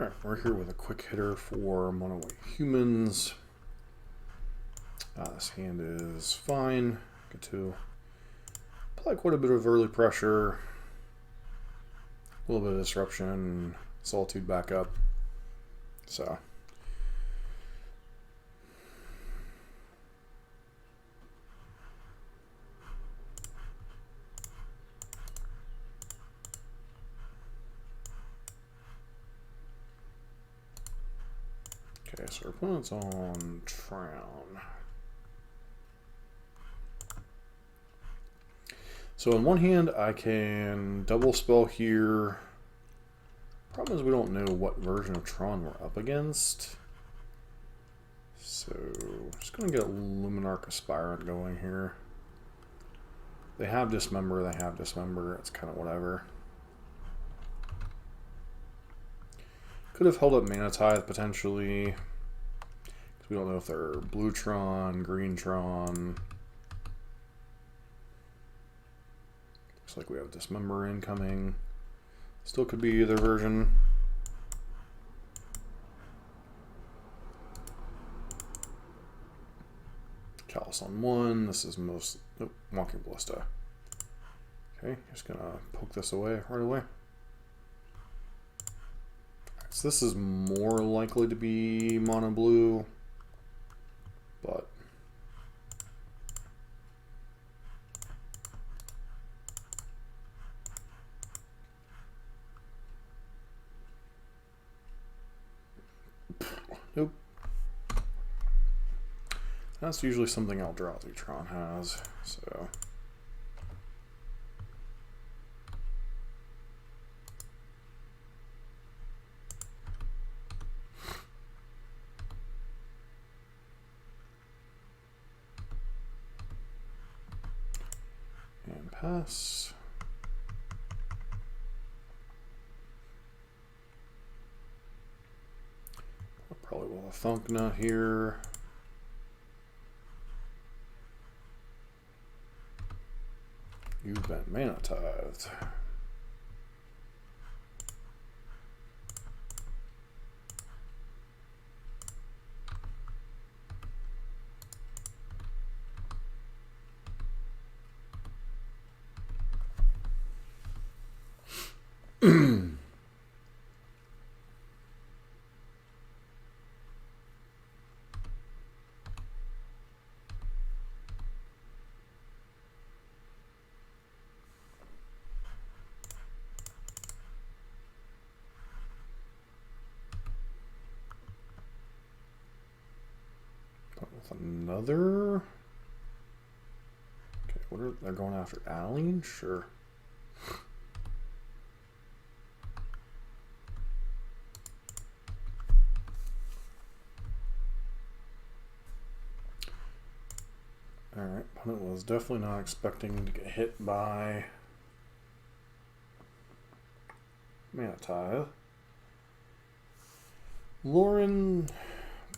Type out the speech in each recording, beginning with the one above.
Alright, we're here with a quick hitter for mono-white humans. This hand is fine. Get to apply quite a bit of early pressure, a little bit of disruption, Solitude back up. So okay, so our opponent's on Trown. So in one hand, I can double spell here. Problem is we don't know what version of Tron we're up against. So I'm just going to get a Luminarch Aspirant going here. They have Dismember, it's kind of whatever. Could have held up Mana Tithe potentially, because we don't know if they're Blue Tron, Green Tron. Looks like we have Dismember incoming. Still could be either version. Callous on one. This is most... Nope, Walking Ballista. Okay, just gonna poke this away right away. Right, so this is more likely to be mono blue, but nope. That's usually something Eldrazi Tron has, so. And pass. Probably will have Thunk Nut here. You've been Mana Tithed. With another. Okay, what are they're going after? Adeline? Sure. Alright, opponent was definitely not expecting to get hit by Mana Tithe. Lauren,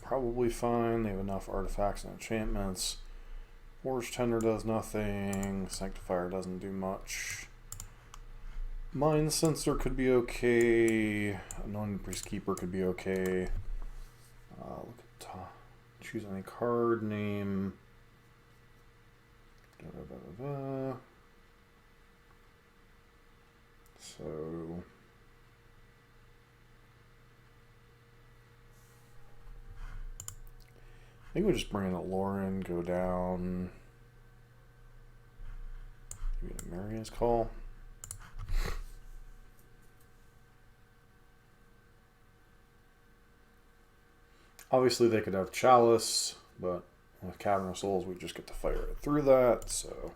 probably fine. They have enough artifacts and enchantments. Forge Tender does nothing. Sanctifier doesn't do much. Mind Sensor could be okay. Anointed Priestkeeper could be okay. Look at choose any card name. So I think we just bring in a Lauren, go down. Maybe a Maria's Call. Obviously they could have Chalice, but with Cavern of Souls we just get to fire it through that, so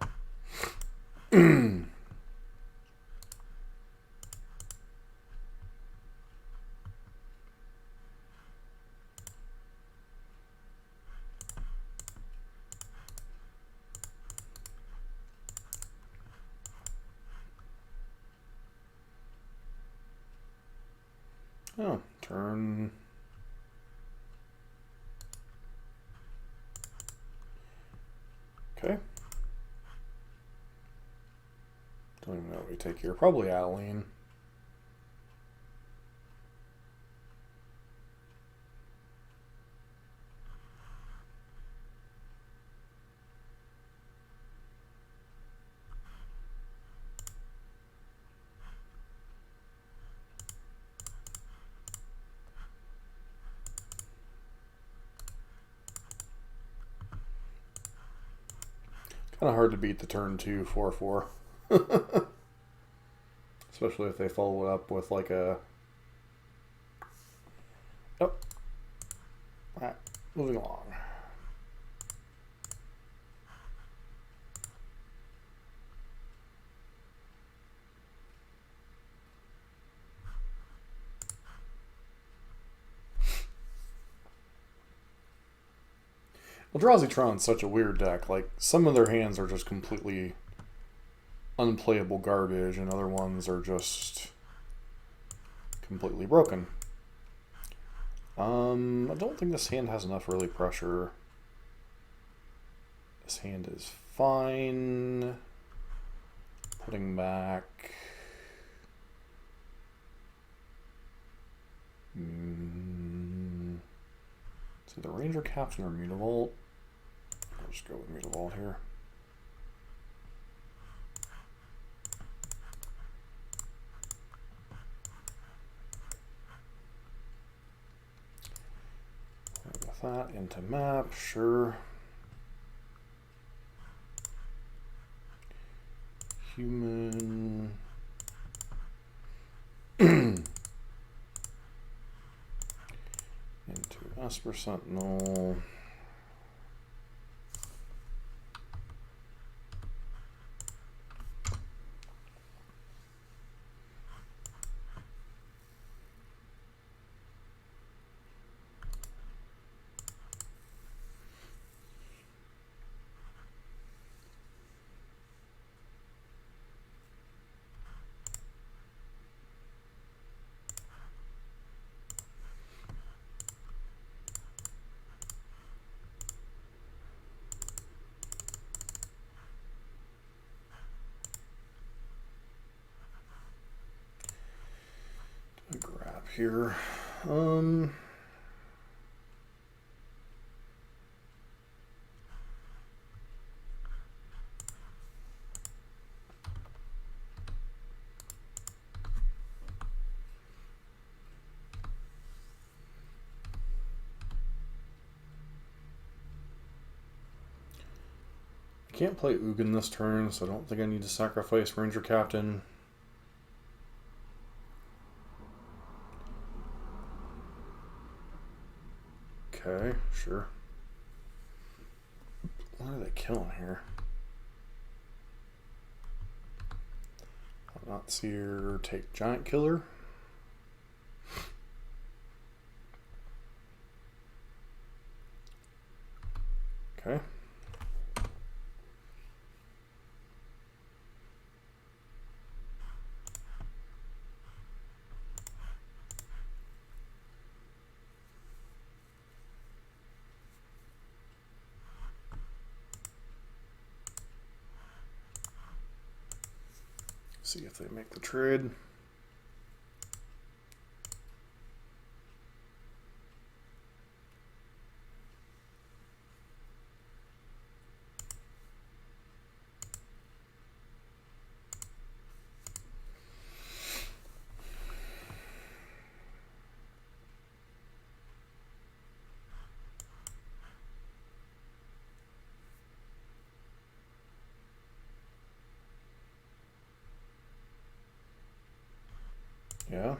oh, turn. Okay. Don't even know what we take here. Probably Adeline. Kind of hard to beat the turn 2 4/4. Especially if they follow it up with like a... Oh. Alright, moving along. Well, Drowsytron's such a weird deck. Like, some of their hands are just completely unplayable garbage, and other ones are just completely broken. I don't think this hand has enough really pressure. This hand is fine. Putting back. So the Ranger Captain or Mutavault. I'll just go with Mutavault here. With that into map, sure. Human. Into Esper Sentinel. Grab here. I can't play Ugin this turn, so I don't think I need to sacrifice Ranger Captain. Okay, sure. What are they killing here? Not Seer, take Giant Killer. Okay. See if they make the trade. Yeah.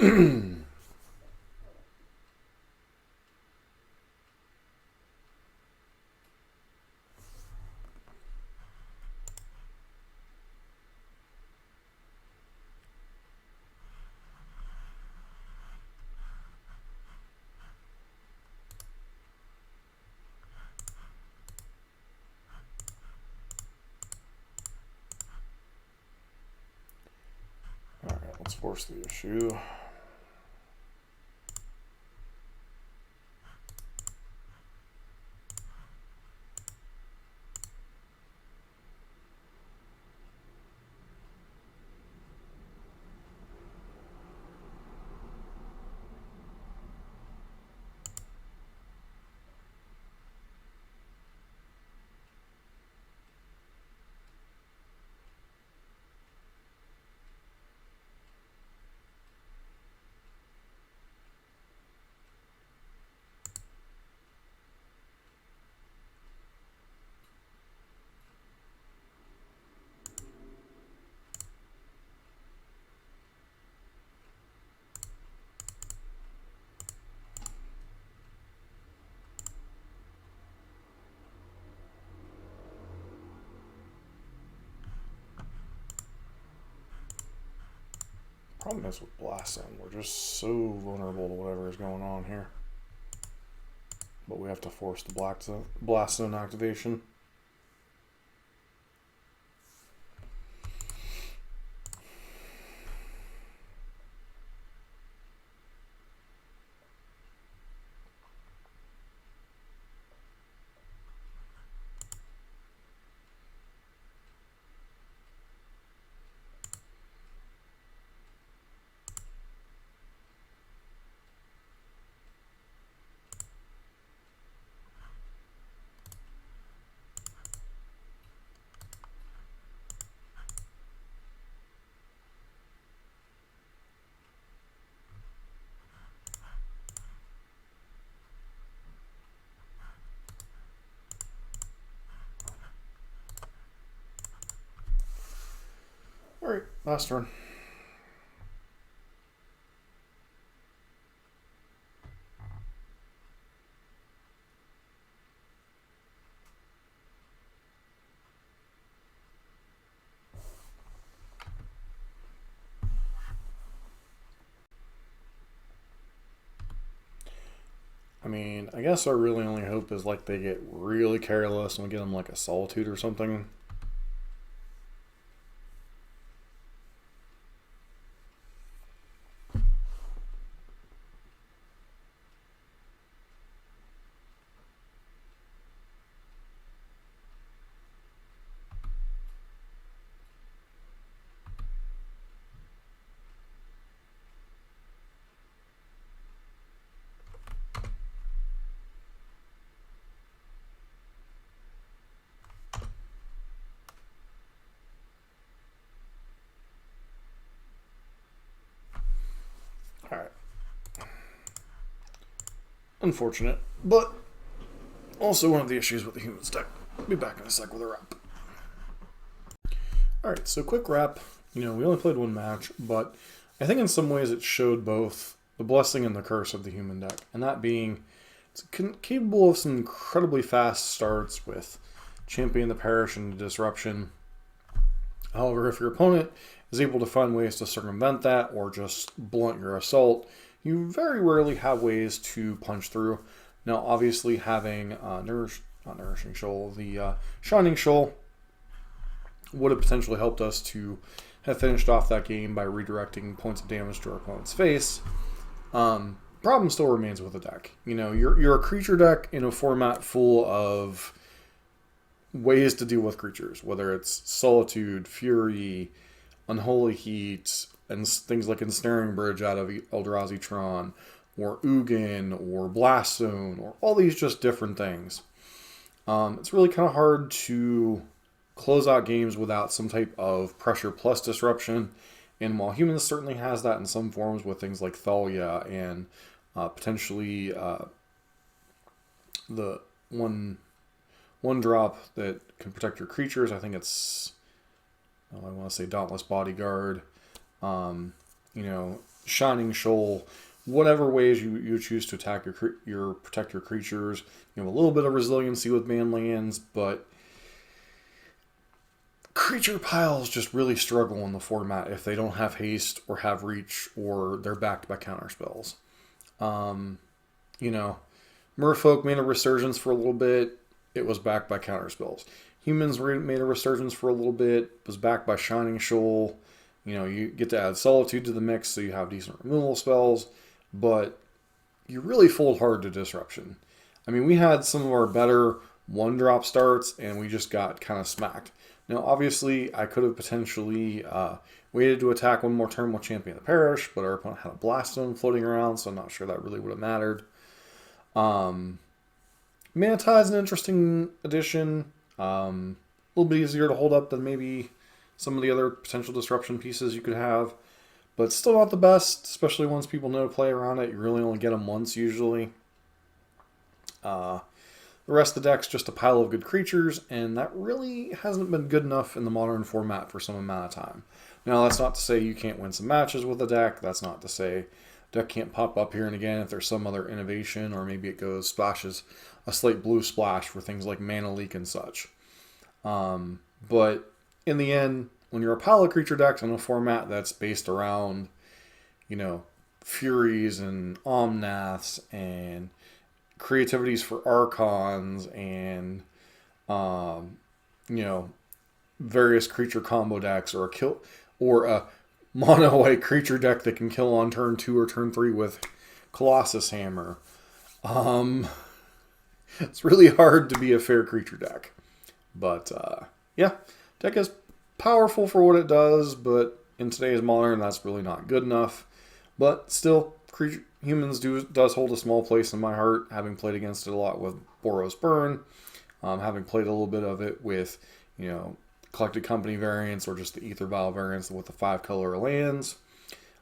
Alright, let's force the issue. Problem is with Blast Zone, we're just so vulnerable to whatever is going on here. But we have to force the Blast Zone activation. Alright, last turn. I mean, I guess our really only hope is like they get really careless and we get them like a Solitude or something. Alright. Unfortunate, but also one of the issues with the humans deck. I'll be back in a sec with a wrap. Alright, so quick wrap. You know, we only played one match, but I think in some ways it showed both the blessing and the curse of the human deck. And that being, it's capable of some incredibly fast starts with Champion the Parish and Disruption. However, if your opponent is able to find ways to circumvent that or just blunt your assault, you very rarely have ways to punch through. Now, obviously, having not Nourishing Shoal, the Shining Shoal would have potentially helped us to have finished off that game by redirecting points of damage to our opponent's face. Problem still remains with the deck. You know, you're a creature deck in a format full of ways to deal with creatures, whether it's Solitude, Fury, Unholy Heat, and things like Ensnaring Bridge out of Eldrazi Tron, or Ugin, or Blast Zone, or all these just different things. It's really kind of hard to close out games without some type of pressure plus disruption. And while Humans certainly has that in some forms with things like Thalia and potentially the one drop that can protect your creatures, I think it's, I want to say Dauntless Bodyguard. You know, Shining Shoal, whatever ways you choose to attack your protect your creatures. You have a little bit of resiliency with man lands, but creature piles just really struggle in the format if they don't have haste or have reach or they're backed by counter spells. You know, Merfolk made a resurgence for a little bit. It was backed by counter spells. Humans made a resurgence for a little bit. Was backed by Shining Shoal. You know, you get to add Solitude to the mix, so you have decent removal spells. But you really fold hard to Disruption. I mean, we had some of our better one-drop starts, and we just got kind of smacked. Now, obviously, I could have potentially waited to attack one more turn with Champion of the Parish, but our opponent had a Blaststone floating around, so I'm not sure that really would have mattered. Manti is an interesting addition. A little bit easier to hold up than maybe some of the other potential disruption pieces you could have, but still not the best, especially once people know to play around it. You really only get them once usually. The rest of the deck's just a pile of good creatures, and that really hasn't been good enough in the modern format for some amount of time. Now, that's not to say you can't win some matches with the deck. That's not to say deck can't pop up here and again if there's some other innovation, or maybe it goes splashes a slate blue splash for things like mana leak and such. But in the end, when you're a pile of creature decks in a format that's based around, you know, Furies and Omnaths and creativities for Archons and, you know, various creature combo decks, or a mono white creature deck that can kill on turn 2 or turn 3 with Colossus Hammer. It's really hard to be a fair creature deck. But, yeah, deck is powerful for what it does, but in today's Modern, that's really not good enough. But still, Humans does hold a small place in my heart, having played against it a lot with Boros Burn, having played a little bit of it with, you know, Collected Company variants or just the Ether Vial variants with the 5-color lands.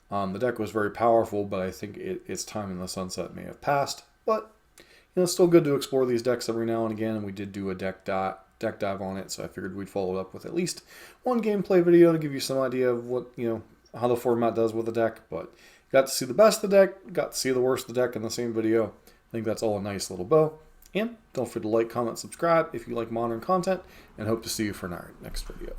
The deck was very powerful, but I think its time in the sunset may have passed. But, you know, it's still good to explore these decks every now and again, and we did do a deck dive on it, so I figured we'd follow it up with at least one gameplay video to give you some idea of what, you know, how the format does with the deck. But got to see the best of the deck, got to see the worst of the deck in the same video. I think that's all a nice little bow. And don't forget to like, comment, subscribe if you like Modern content, and hope to see you for our next video.